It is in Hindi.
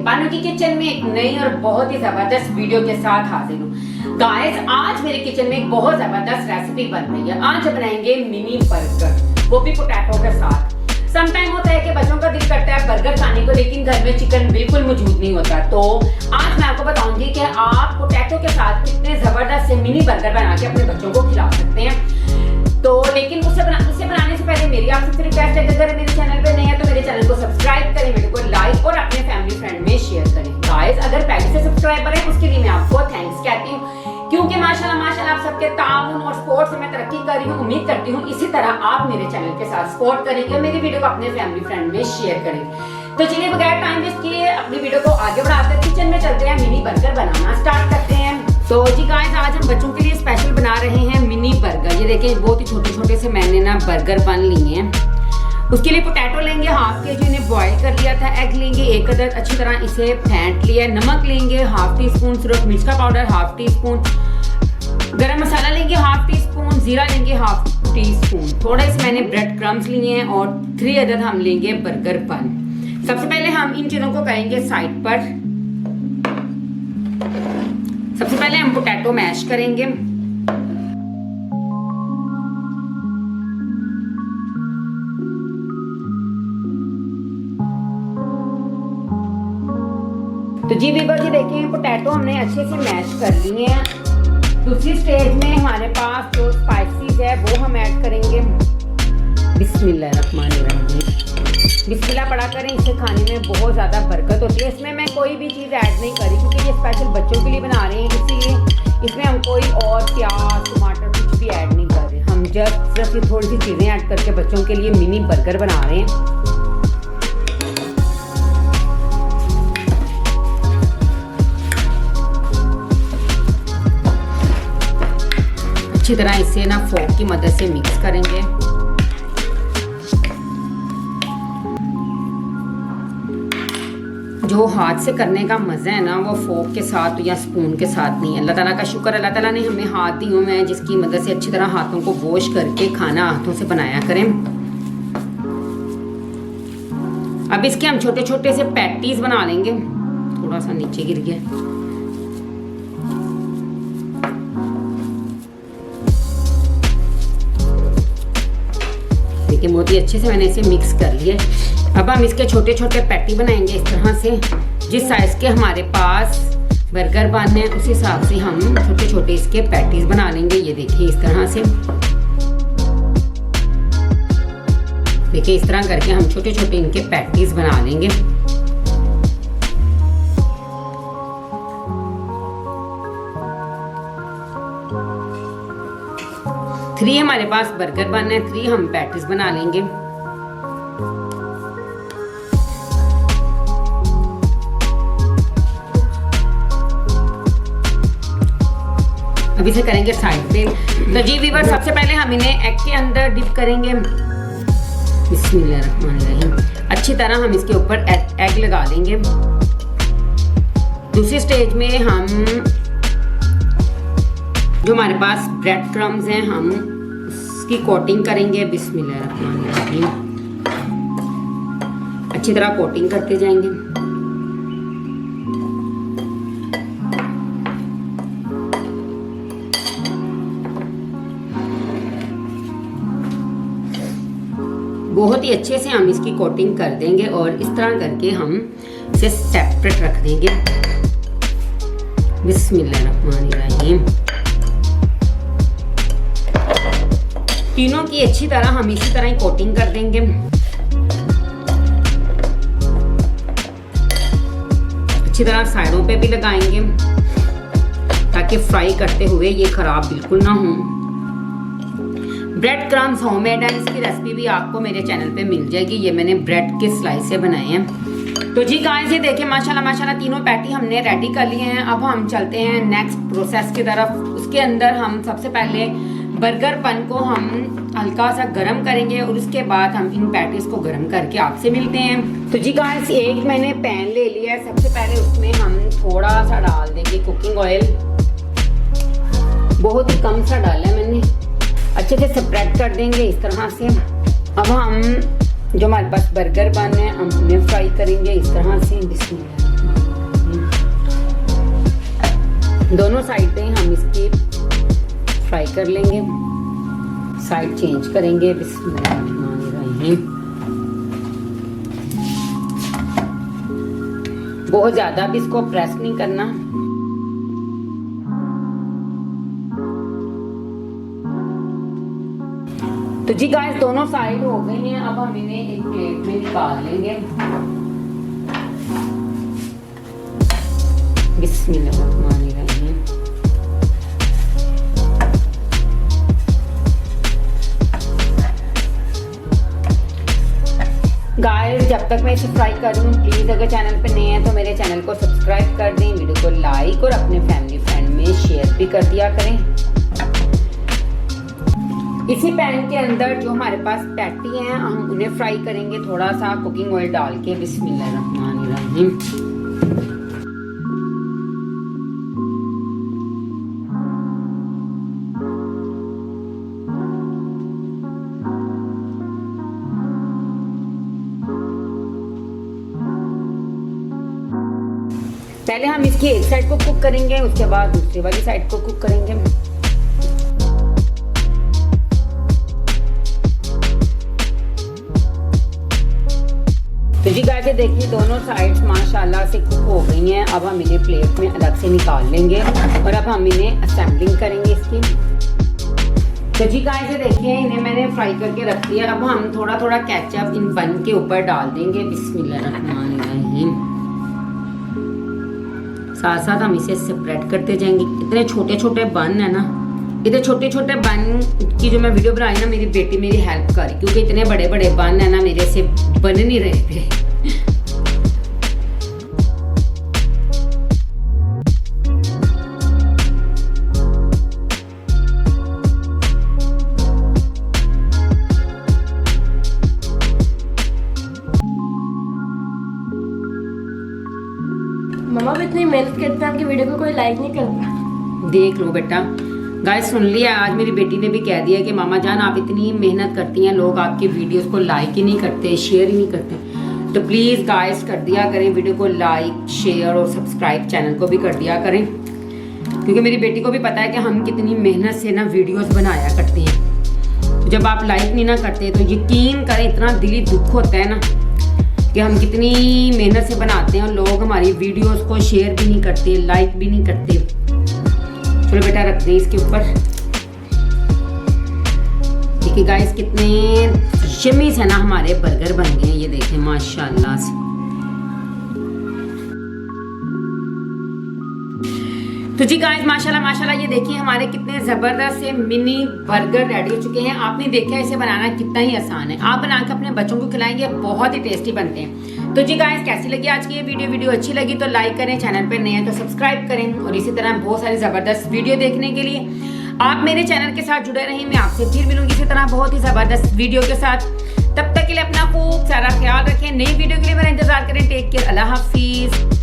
बानू की किचन में एक नई और बहुत ही जबरदस्त वीडियो के साथ हाजिर हूँ। गाइस, आज मेरे किचन में एक बहुत जबरदस्त रेसिपी बन रही है। आज बनाएंगे मिनी बर्गर, वो भी पोटैटो के साथ। समटाइम होता है कि बच्चों का दिल करता है बर्गर खाने को, लेकिन घर में चिकन बिल्कुल मौजूद नहीं होता। तो आज मैं आपको बताऊंगी कि आप पोटैटो के साथ कितने जबरदस्त से मिनी बर्गर बना के अपने बच्चों को खिला सकते हैं। तो लेकिन उसे बनाने से पहले मेरी आपसे रिक्वेस्ट है कि अगर मेरे चैनल पे नए हैं तो मेरे चैनल को सब्सक्राइब करें, वीडियो को लाइक और अपने फैमिली फ्रेंड में शेयर करें। गाइस, अगर पहले से सब्सक्राइबर हैं उसके लिए मैं आपको थैंक्स कहती हूँ, क्योंकि माशाल्लाह आप सबके ताउन और सपोर्ट से मैं तरक्की कर रही हूँ। उम्मीद करती हूँ इसी तरह आप मेरे चैनल के साथ सपोर्ट करेंगे और मेरी वीडियो को अपने फैमिली फ्रेंड में शेयर करेंगे। तो चलिए बगैर टाइम वेस्ट किए अपनी वीडियो को आगे बढ़ाते किचन में चलते हैं, मिनी बर्गर बनाना स्टार्ट करते हैं। तो जी गाइस, आज हम बच्चों के लिए स्पेशल बना रहे हैं मिनी बर्गर। ये देखिए बहुत ही छोटे छोटे से मैंने ना बर्गर बन लिए हैं। उसके लिए पोटैटो लेंगे हाफ के जी, इन्हें बॉईल कर लिया था। एग लेंगे एक अदद, अच्छी तरह इसे फेंट लिया। नमक लेंगे हाफ टी स्पून, सूरज मिर्च का पाउडर हाफ टी स्पून, गरम मसाला लेंगे हाफ टी स्पून, जीरा लेंगे हाफ टी स्पून। थोड़ा इसमें मैंने ब्रेड क्रम्स लिए हैं और 3 अदद हम लेंगे बर्गर बन। सबसे पहले हम इन चीजों को करेंगे साइड पर। सबसे पहले हम पोटैटो मैश करेंगे। तो जी वीवर जी देखिए पोटैटो हमने अच्छे से मैश कर लिए हैं। दूसरी स्टेज में हमारे पास जो स्पाइसेस है वो हम ऐड करेंगे। बिस्मिल्लाहिर्रहमानिर्रहीम। बिस्मिल्लाह पड़ा करें, इसे खाने में बहुत ज़्यादा बरकत होती है। इसमें मैं कोई भी चीज़ ऐड नहीं करी क्योंकि ये स्पेशल बच्चों के लिए बना रहे हैं, इसीलिए इसमें हम कोई और प्याज टमाटर कुछ भी ऐड नहीं कर रहे। हम जस्ट सिर्फ थोड़ी सी चीज़ें ऐड करके बच्चों के लिए मिनी बर्गर बना रहे हैं। अच्छी तरह इसे ना फोक की मदद से मिक्स करेंगे। जो हाथ से करने का मज़ा है ना वो फोक के साथ या स्पून के साथ नहीं है। अल्लाह ताला का शुक्र, अल्लाह ताला ने हमें हाथ दी हुए हैं जिसकी मदद से अच्छी तरह हाथों को वॉश करके खाना हाथों से बनाया करें। अब इसके हम छोटे छोटे से पैटीज बना लेंगे। थोड़ा सा नीचे गिर गया। देखिए बहुत ही अच्छे से मैंने इसे मिक्स कर लिया। अब हम इसके छोटे छोटे पैटी बनाएंगे इस तरह से। जिस साइज के हमारे पास बर्गर बन है उस हिसाब से हम छोटे छोटे इसके पैटीज बना लेंगे। ये देखिए इस तरह से, देखिए इस तरह करके हम छोटे छोटे इनके पैटीज बना लेंगे। थ्री हमारे पास बर्गर बन है, 3 हम पैटीज बना लेंगे। अब इसे करेंगे साइड पे। तो जी वीवर सबसे पहले हम इन्हें एग के अंदर डिप करेंगे। बिस्मिल्लाहिर्रहमानिर्रहीम। अच्छी तरह हम इसके ऊपर एग लगा लेंगे। दूसरी स्टेज में हम जो हमारे पास ब्रेड क्रम्स हैं हम उसकी कोटिंग करेंगे। बिस्मिल्लाहिर्रहमानिर्रहीम। अच्छी तरह कोटिंग करते जाएंगे। बहुत ही अच्छे से हम इसकी कोटिंग कर देंगे और इस तरह करके हम इसे सेपरेट रख देंगे। बिस्मिल्लाहिर्रहमानिर्रहीम। तीनों की अच्छी तरह हम इसी तरह ही कोटिंग कर देंगे। अच्छी तरह साइडों पे भी लगाएंगे ताकि फ्राई करते हुए ये खराब बिल्कुल ना हो। ब्रेड क्रम्स होममेड है, इसकी रेसिपी भी आपको मेरे चैनल पे मिल जाएगी। ये मैंने ब्रेड के स्लाइस से बनाए हैं। तो जी गाइस, ये देखिए माशाल्लाह तीनों पैटी हमने रेडी कर लिए हैं। अब हम चलते हैं नेक्स्ट प्रोसेस की तरफ। उसके अंदर हम सबसे पहले बर्गर बन को हम हल्का सा गरम करेंगे और उसके बाद हम इन पैटीज को गरम करके आपसे मिलते हैं। तो जी गाइस, एक मैंने पैन ले लिया है। सबसे पहले उसमें हम थोड़ा सा डाल देंगे कुकिंग ऑयल। बहुत ही कम सा डाला है मैंने। अच्छे से स्प्रेड कर देंगे इस तरह से। अब हम जो हमारे पास बर्गर बन है हम उन्हें फ्राई करेंगे इस तरह से। बिस्मिल्लाह। दोनों साइड पे हम इसकी फ्राई कर लेंगे, साइड चेंज करेंगे। बिस्मिल्लाहिर्रहमानिर्रहीम। बहुत ज्यादा भी इसको प्रेस नहीं करना। तो जी गाइस दोनों साइड हो गई हैं, अब हम इन्हें एक प्लेट में निकाल लेंगे। बिस्मिल्लाहिर्रहमानिर्रहीम। गाइस जब तक मैं इसे फ्राई कर रही हूँ, प्लीज अगर चैनल पे नए हैं तो मेरे चैनल को सब्सक्राइब कर दें, वीडियो को लाइक और अपने फैमिली फ्रेंड में शेयर भी कर दिया करें। इसी पैन के अंदर जो हमारे पास पैटी हैं हम उन्हें फ्राई करेंगे थोड़ा सा कुकिंग ऑयल डाल के। बिस्मिल्लाहिर्रहमानिर्रहीम। पहले हम इसकी एक साइड को कुक करेंगे, उसके बाद दूसरी वाली साइड को कुक करेंगे। तो जी गाइस देखिए दोनों साइड्स माशाल्लाह से कुक हो गई हैं। अब हम इन्हें प्लेट में अलग से निकाल लेंगे और अब हम इन्हें असेंबलिंग करेंगे इसकी। तो जी गाइस देखिए इन्हें मैंने फ्राई करके रख दिया। अब हम थोड़ा थोड़ा केचप इन बन के ऊपर डाल देंगे। बिस्मिल्लाहिर्रहमानिर्रहीम। साथ साथ हम इसे सेपरेट करते जाएंगे। इतने छोटे छोटे बन है ना, इतने छोटे छोटे बन की जो मैं वीडियो बनाई ना, मेरी बेटी मेरी हेल्प करी, क्योंकि इतने बड़े बड़े बन है ना मेरे से बन नहीं रहे थे। मम्मा भी इतनी मेहनत करते हैं, आपकी वीडियो को कोई लाइक नहीं करता। देख लो बेटा, गाइस सुन लिया, आज मेरी बेटी ने भी कह दिया कि मामा जान आप इतनी मेहनत करती हैं, लोग आपकी वीडियोस को लाइक ही नहीं करते, शेयर ही नहीं करते। तो प्लीज़ गाइस कर दिया करें, वीडियो को लाइक शेयर और सब्सक्राइब चैनल को भी कर दिया करें, क्योंकि मेरी बेटी को भी पता है कि हम कितनी मेहनत से ना वीडियोस बनाया करते हैं। तो जब आप लाइक नहीं ना करते तो यकीन करें इतना दिली दुख होता है ना कि हम कितनी मेहनत से बनाते हैं और लोग हमारी वीडियोस को शेयर भी नहीं करते, लाइक भी नहीं करते। चलो बेटा रख दें इसके ऊपर। देखिए गाइस कितने यम्मी से ना हमारे बर्गर बन गए हैं, ये देखें माशाल्लाह से। तो जी गाइस माशाल्लाह माशाल्लाह ये देखिए हमारे कितने जबरदस्त से मिनी बर्गर रेडी हो चुके हैं। आपने देखा इसे बनाना कितना ही आसान है, आप बनाकर अपने बच्चों को खिलाएंगे, बहुत ही टेस्टी बनते हैं। तो जी गाइस कैसी लगी आज की ये वीडियो अच्छी लगी तो लाइक करें, चैनल पर नए हैं तो सब्सक्राइब करें, और इसी तरह बहुत सारी जबरदस्त वीडियो देखने के लिए आप मेरे चैनल के साथ जुड़े रहें। मैं आपसे फिर मिलूंगी इसी तरह बहुत ही जबरदस्त वीडियो के साथ। तब तक के लिए अपना खूब सारा ख्याल रखें। नई वीडियो के लिए मेरा इंतजार करें। टेक केयर, अल्लाह हाफिज।